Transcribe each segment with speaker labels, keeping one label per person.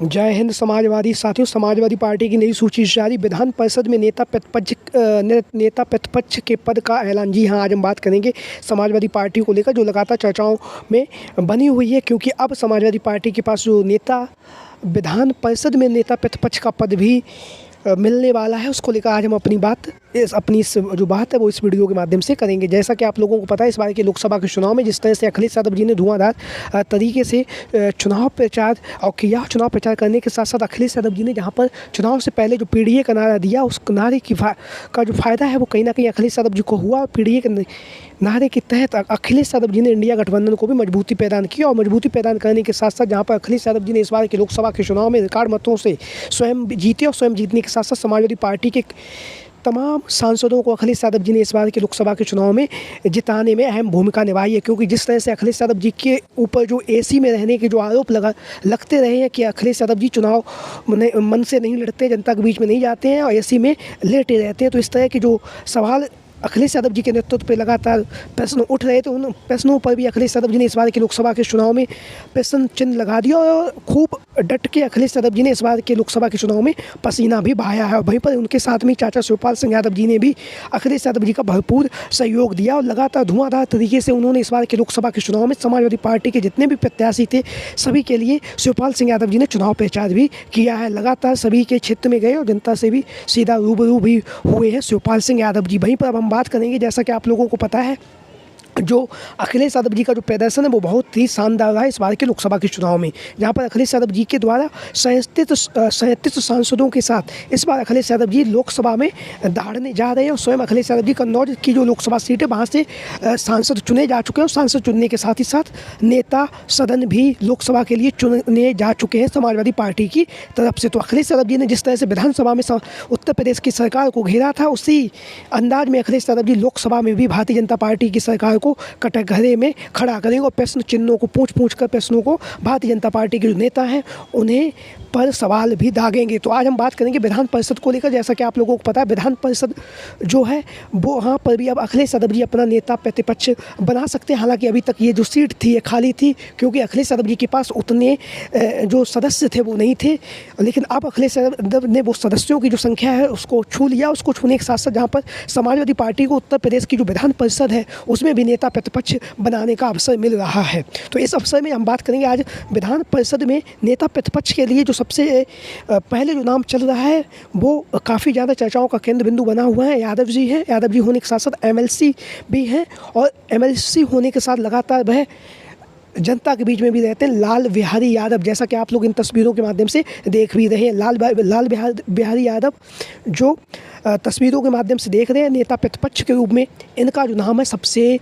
Speaker 1: जय हिंद समाजवादी साथियों। समाजवादी पार्टी की नई सूची जारी। विधान परिषद में नेता प्रतिपक्ष के पद का ऐलान। जी हाँ, आज हम बात करेंगे समाजवादी पार्टी को लेकर जो लगातार चर्चाओं में बनी हुई है, क्योंकि अब समाजवादी पार्टी के पास जो नेता विधान परिषद में नेता प्रतिपक्ष का पद भी मिलने वाला है, उसको लेकर आज हम अपनी जो बात है वो इस वीडियो के माध्यम से करेंगे। जैसा कि आप लोगों को पता है, इस बार के लोकसभा के चुनाव में जिस तरह से अखिलेश यादव जी ने धुआंधार तरीके से चुनाव प्रचार करने के साथ साथ अखिलेश यादव जी ने जहां पर चुनाव से पहले जो पीडीए का नारा दिया, उस नारे का जो फ़ायदा है वो कहीं ना कहीं अखिलेश यादव जी को हुआ। पीडीए के नारे के तहत अखिलेश यादव जी ने इंडिया गठबंधन को भी मजबूती प्रदान की, और मजबूती प्रदान करने के साथ साथ जहाँ पर अखिलेश यादव जी ने इस बार के लोकसभा के चुनाव में रिकॉर्ड मतों से स्वयं जीते, और स्वयं जीतने के साथ साथ समाजवादी पार्टी के तमाम सांसदों को अखिलेश यादव जी ने इस बार के लोकसभा के चुनाव में जिताने में अहम भूमिका निभाई है। क्योंकि जिस तरह से अखिलेश यादव जी के ऊपर जो एसी में रहने के जो आरोप लगते रहे हैं कि अखिलेश यादव जी चुनाव मन से नहीं लड़ते, जनता के बीच में नहीं जाते हैं और एसी में लेटे रहते हैं, तो इस तरह के जो सवाल अखिलेश यादव जी के नेतृत्व पे लगातार प्रश्न उठ रहे थे, उन प्रश्नों पर भी अखिलेश यादव जी ने इस बार के लोकसभा के चुनाव में प्रश्न चिन्ह लगा दिया, और खूब डट के अखिलेश यादव जी ने इस बार के लोकसभा के चुनाव में पसीना भी बहाया है। वहीं पर उनके साथ में चाचा शिवपाल सिंह यादव जी ने भी अखिलेश यादव जी का भरपूर सहयोग दिया, और लगातार धुआंधार तरीके से उन्होंने इस बार के लोकसभा के चुनाव में समाजवादी पार्टी के जितने भी प्रत्याशी थे सभी के लिए शिवपाल सिंह यादव जी ने चुनाव प्रचार भी किया है। लगातार सभी के क्षेत्र में गए और जनता से भी सीधा रूबरू भी हुए हैं शिवपाल सिंह यादव जी। वहीं पर अब हम बात करेंगे, जैसा कि आप लोगों को पता है, जो अखिलेश यादव जी का जो प्रदर्शन है वो बहुत ही शानदार रहा इस बार के लोकसभा के चुनाव में, जहां पर अखिलेश यादव जी के द्वारा 37 सांसदों के साथ इस बार अखिलेश यादव जी लोकसभा में दहाड़ने जा रहे हैं, और स्वयं अखिलेश यादव जी कन्नौज की जो लोकसभा सीट है वहाँ से सांसद चुने जा चुके हैं, और सांसद चुनने के साथ ही साथ नेता सदन भी लोकसभा के लिए चुने जा चुके हैं समाजवादी पार्टी की तरफ से। तो अखिलेश यादव जी ने जिस तरह से विधानसभा में उत्तर प्रदेश की सरकार को घेरा था, उसी अंदाज में अखिलेश यादव जी लोकसभा में भी भारतीय जनता पार्टी की सरकार को कटघरे में खड़ा करेंगे, और प्रश्न चिन्हों को पूछ कर प्रश्नों को भारतीय जनता पार्टी के जो नेता हैं उन्हें पर सवाल भी दागेंगे। तो आज हम बात करेंगे विधान परिषद को लेकर। जैसा कि आप लोगों को पता है, विधान परिषद जो है वो वहाँ पर भी अब अखिलेश यादव जी अपना नेता प्रतिपक्ष बना सकते हैं। हालांकि अभी तक ये जो सीट थी ये खाली थी, क्योंकि अखिलेश यादव जी के पास उतने जो सदस्य थे वो नहीं थे, लेकिन अब अखिलेश यादव ने वो सदस्यों की जो संख्या है उसको छू लिया। उसको छूने के साथ साथ जहाँ पर समाजवादी पार्टी को उत्तर प्रदेश की जो विधान परिषद है उसमें भी नेता प्रतिपक्ष बनाने का अवसर मिल रहा है। तो इस अवसर में हम बात करेंगे आज विधान परिषद में नेता प्रतिपक्ष के लिए जो सबसे पहले जो नाम चल रहा है वो काफ़ी ज़्यादा चर्चाओं का केंद्र बिंदु बना हुआ है, यादव जी हैं। यादव जी होने के साथ साथ एमएलसी भी हैं, और एमएलसी होने के साथ लगातार वह जनता के बीच में भी रहते हैं, लाल बिहारी यादव। जैसा कि आप लोग इन तस्वीरों के माध्यम से देख भी रहे हैं, लाल बिहारी यादव जो तस्वीरों के माध्यम से देख रहे हैं, नेता प्रतिपक्ष के रूप में इनका जो नाम है सबसे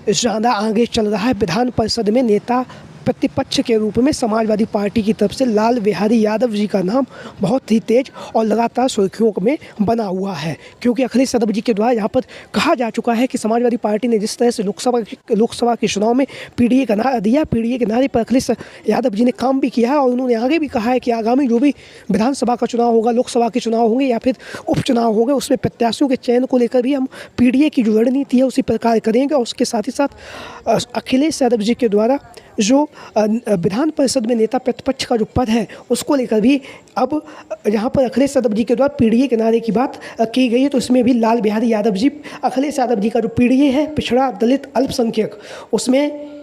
Speaker 1: ज़्यादा आगे चल रहा है विधान परिषद में। नेता प्रतिपक्ष के रूप में समाजवादी पार्टी की तरफ से लाल बिहारी यादव जी का नाम बहुत ही तेज और लगातार सुर्खियों में बना हुआ है, क्योंकि अखिलेश यादव जी के द्वारा यहाँ पर कहा जा चुका है कि समाजवादी पार्टी ने जिस तरह से लोकसभा के चुनाव में पीडीए का नारा दिया, पीडीए के नारे पर अखिलेश यादव जी ने काम भी किया है, और उन्होंने आगे भी कहा है कि आगामी जो भी विधानसभा का चुनाव होगा, लोकसभा के चुनाव होंगे या फिर उपचुनाव होंगे, उसमें प्रत्याशियों के चयन को लेकर भी हम पीडीए की जो रणनीति है उसी प्रकार करेंगे। और उसके साथ ही साथ अखिलेश यादव जी के द्वारा जो विधान परिषद में नेता प्रतिपक्ष का जो पद है उसको लेकर भी अब यहाँ पर अखिलेश यादव जी के द्वारा पीडीए के नारे की बात की गई है, तो इसमें भी लाल बिहारी यादव जी, अखिलेश यादव जी का जो पीडीए है पिछड़ा दलित अल्पसंख्यक, उसमें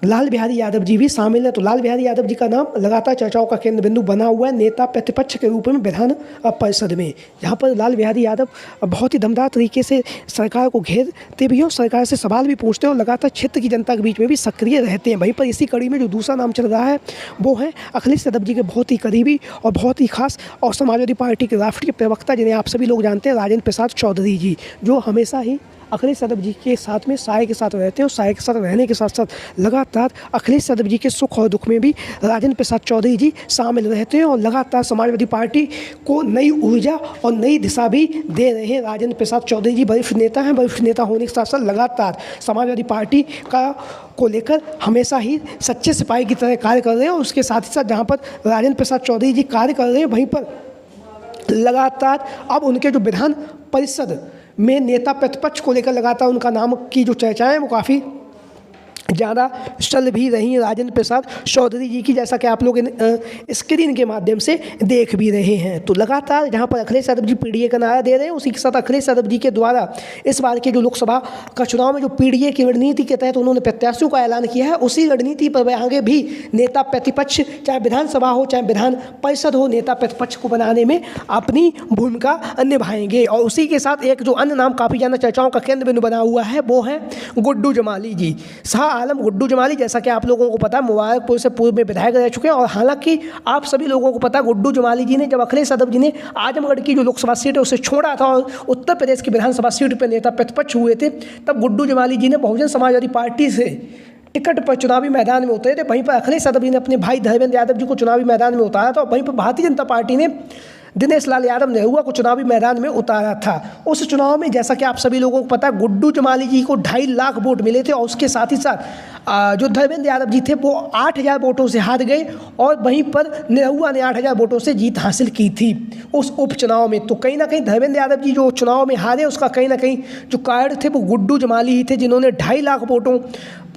Speaker 1: लाल बिहारी यादव जी भी शामिल है। तो लाल बिहारी यादव जी का नाम लगातार चर्चाओं का केंद्र बिंदु बना हुआ है नेता प्रतिपक्ष के रूप में विधान परिषद में, जहां पर लाल बिहारी यादव बहुत ही दमदार तरीके से सरकार को घेरते भी हैं, सरकार से सवाल भी पूछते हैं, और लगातार क्षेत्र की जनता के बीच में भी सक्रिय रहते हैं। वहीं पर इसी कड़ी में जो दूसरा नाम चल रहा है वो है अखिलेश यादव जी के बहुत ही करीबी और बहुत ही खास और समाजवादी पार्टी के राष्ट्रीय प्रवक्ता, जिन्हें आप सभी लोग जानते हैं, राजेंद्र प्रसाद चौधरी जी, जो हमेशा ही अखिलेश यादव जी के साथ में साय के साथ रहते हैं, और साय के साथ रहने के साथ साथ लगातार अखिलेश यादव जी के सुख और दुख में भी राजेंद्र प्रसाद चौधरी जी शामिल रहते हैं, और लगातार समाजवादी पार्टी को नई ऊर्जा और नई दिशा भी दे रहे हैं। राजेंद्र प्रसाद चौधरी जी वरिष्ठ नेता हैं, वरिष्ठ नेता होने के साथ साथ लगातार समाजवादी पार्टी को लेकर हमेशा ही सच्चे सिपाही की तरह कार्य कर रहे हैं, और उसके साथ ही साथ जहाँ पर राजेंद्र प्रसाद चौधरी जी कार्य कर रहे हैं, वहीं पर लगातार अब उनके जो विधान परिषद में नेता प्रतिपक्ष को लेकर लगातार उनका नाम की जो चर्चाएं वो काफ़ी ज़्यादा चल भी रही राजेंद्र प्रसाद चौधरी जी की, जैसा कि आप लोग स्क्रीन के माध्यम से देख भी रहे हैं। तो लगातार जहां पर अखिलेश यादव जी पीडीए का नारा दे रहे हैं, उसी के साथ अखिलेश यादव जी के द्वारा इस बार के जो लोकसभा का चुनाव में जो पीडीए की रणनीति के तहत उन्होंने प्रत्याशियों का ऐलान किया है, उसी रणनीति पर आगे भी नेता प्रतिपक्ष, चाहे विधानसभा हो चाहे विधान परिषद हो, नेता प्रतिपक्ष को बनाने में अपनी भूमिका निभाएंगे। और उसी के साथ एक जो अन्य नाम काफ़ी ज़्यादा चर्चाओं का केंद्र बिंदु बना हुआ है, वो है गुड्डू जमाली जी। शाह आलम गुड्डू जमाली, जैसा कि आप लोगों को पता है, मुबारकपुर से पूर्व में विधायक रह चुके हैं। और हालांकि आप सभी लोगों को पता है, गुड्डू जमाली जी ने जब अखिलेश यादव जी ने आजमगढ़ की जो लोकसभा सीट है उसे छोड़ा था और उत्तर प्रदेश की विधानसभा सीट पर नेता प्रतिपक्ष हुए थे, तब गुड्डू जमाली जी ने बहुजन समाजवादी पार्टी से टिकट पर चुनावी मैदान में उतरे थे। वहीं पर अखिलेश यादव जी ने अपने भाई धर्मेंद्र यादव जी को चुनावी मैदान में उतारा था। और वहीं पर भारतीय जनता पार्टी ने दिनेश लाल यादव नेहुआ को चुनावी मैदान में उतारा था। उस चुनाव में जैसा कि आप सभी लोगों को पता है, गुड्डू जमाली जी को 2.5 लाख वोट मिले थे और उसके साथ ही साथ जो धर्मेंद्र यादव जी थे वो 8,000 वोटों से हार गए और वहीं पर नेहुआ ने 8,000 वोटों से जीत हासिल की थी उस उपचुनाव में। तो कहीं ना कहीं धर्मेंद्र यादव जी जो चुनाव में हारे, उसका कहीं ना कहीं जो कारण थे वो गुड्डू जमाली ही थे, जिन्होंने 2.5 लाख वोटों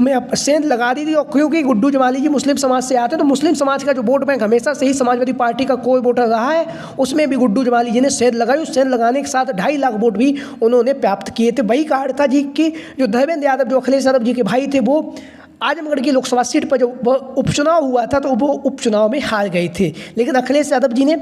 Speaker 1: में सेंध लगा दी थी। और क्योंकि गुड्डू जमाली जी मुस्लिम समाज से आते हैं, तो मुस्लिम समाज का जो वोट बैंक हमेशा से ही समाजवादी पार्टी का कोई वोटर रहा है, उसमें भी गुड्डू जमाली जी ने सेंध लगाई। उस सेंध लगाने के साथ 2.5 लाख वोट भी उन्होंने प्राप्त किए थे। वही कारण था जी कि जो धर्मेंद्र यादव जो अखिलेश यादव जी के भाई थे, वो आजमगढ़ की लोकसभा सीट पर जो उपचुनाव हुआ था तो वो उपचुनाव में हार गए थे। लेकिन अखिलेश यादव जी ने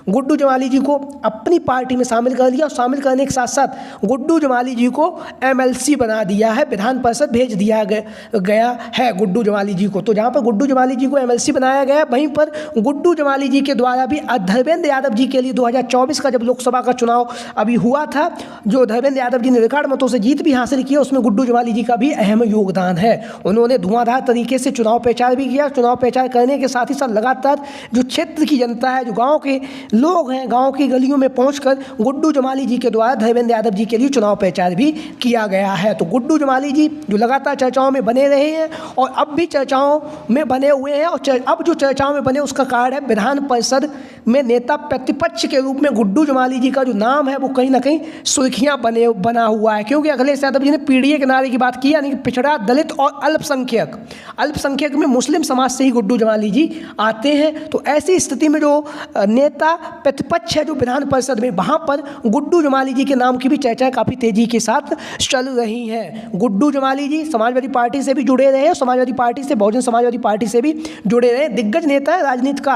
Speaker 1: गुड्डू जमाली जी को अपनी पार्टी में शामिल कर लिया और शामिल करने के साथ साथ गुड्डू जमाली जी को एमएलसी बना दिया है, विधान परिषद भेज दिया गया है गुड्डू जमाली जी को। तो जहाँ पर गुड्डू जमाली जी को एमएलसी बनाया गया, वहीं पर गुड्डू जमाली जी के द्वारा भी धर्मेंद्र यादव जी के लिए 2024 का जब लोकसभा का चुनाव अभी हुआ था, जो धर्मेंद्र यादव जी ने रिकॉर्ड मतों से जीत भी हासिल की, उसमें गुड्डू जमाली जी का भी अहम योगदान है। उन्होंने धुआंधार तरीके से चुनाव प्रचार भी किया। चुनाव प्रचार करने के साथ ही साथ लगातार जो क्षेत्र की जनता है, जो गाँव के लोग हैं, गांव की गलियों में पहुंचकर गुड्डू जमाली जी के द्वारा धर्मेंद्र यादव जी के लिए चुनाव प्रचार भी किया गया है। तो गुड्डू जमाली जी जो लगातार चर्चाओं में बने रहे हैं और अब भी चर्चाओं में बने हुए हैं, और अब जो चर्चाओं में बने उसका कारण है विधान परिषद में नेता प्रतिपक्ष के रूप में गुड्डू जमाली जी का जो नाम है वो कहीं ना कहीं सुर्खियां बना हुआ है। क्योंकि अखिलेश यादव जी ने पीडीए के नारे की बात की, यानी कि पिछड़ा, दलित और अल्पसंख्यक में मुस्लिम समाज से ही गुड्डू जमाली जी आते हैं। तो ऐसी स्थिति में जो नेता प्रतिपक्ष है जो विधान परिषद में, वहाँ पर गुड्डू जमाली जी के नाम की भी चर्चाएं काफ़ी तेजी के साथ चल रही हैं। गुड्डू जमाली जी समाजवादी पार्टी से भी जुड़े रहे, समाजवादी पार्टी से, बहुजन समाजवादी पार्टी से भी जुड़े रहे, दिग्गज नेता है, राजनीति का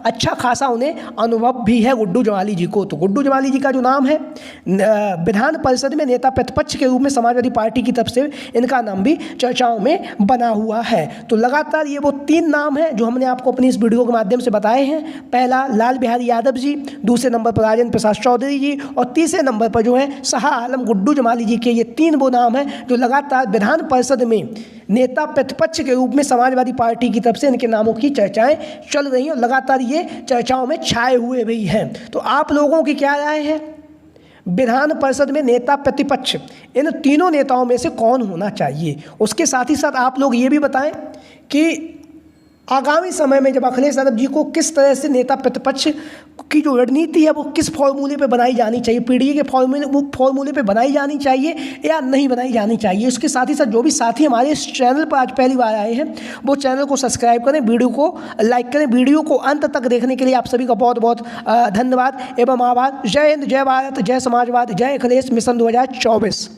Speaker 1: अच्छा खासा उन्हें अनुभव भी है गुड्डू जमाली जी को। तो गुड्डू जमाली जी का जो नाम है विधान परिषद में नेता प्रतिपक्ष के रूप में समाजवादी पार्टी की तरफ से इनका नाम भी चर्चाओं में बना हुआ है। तो लगातार ये वो 3 नाम हैं जो हमने आपको अपनी इस वीडियो के माध्यम से बताए हैं। पहला लाल बिहारी यादव जी, दूसरे नंबर पर राजेंद्र प्रसाद चौधरी जी और तीसरे नंबर पर जो है शाह आलम गुड्डू जमाली जी के। ये 3 वो नाम हैं जो लगातार विधान परिषद में नेता प्रतिपक्ष के रूप में समाजवादी पार्टी की तरफ से इनके नामों की चर्चाएं चल रही हैं और लगातार ये चर्चाओं में छाए हुए भी हैं। तो आप लोगों की क्या राय है? विधान परिषद में नेता प्रतिपक्ष इन तीनों नेताओं में से कौन होना चाहिए? उसके साथ ही साथ आप लोग ये भी बताएं कि आगामी समय में जब अखिलेश यादव जी को किस तरह से नेता प्रतिपक्ष की जो रणनीति है वो किस फॉर्मूले पे बनाई जानी चाहिए, पीडीए के फॉर्मूले पे बनाई जानी चाहिए या नहीं बनाई जानी चाहिए। उसके साथ ही साथ जो भी साथी हमारे इस चैनल पर आज पहली बार आए हैं वो चैनल को सब्सक्राइब करें, वीडियो को लाइक करें। वीडियो को अंत तक देखने के लिए आप सभी का बहुत बहुत धन्यवाद एवं आभार। जय हिंद, जय भारत, जय समाजवाद, जय अखिलेश मिशन 2024।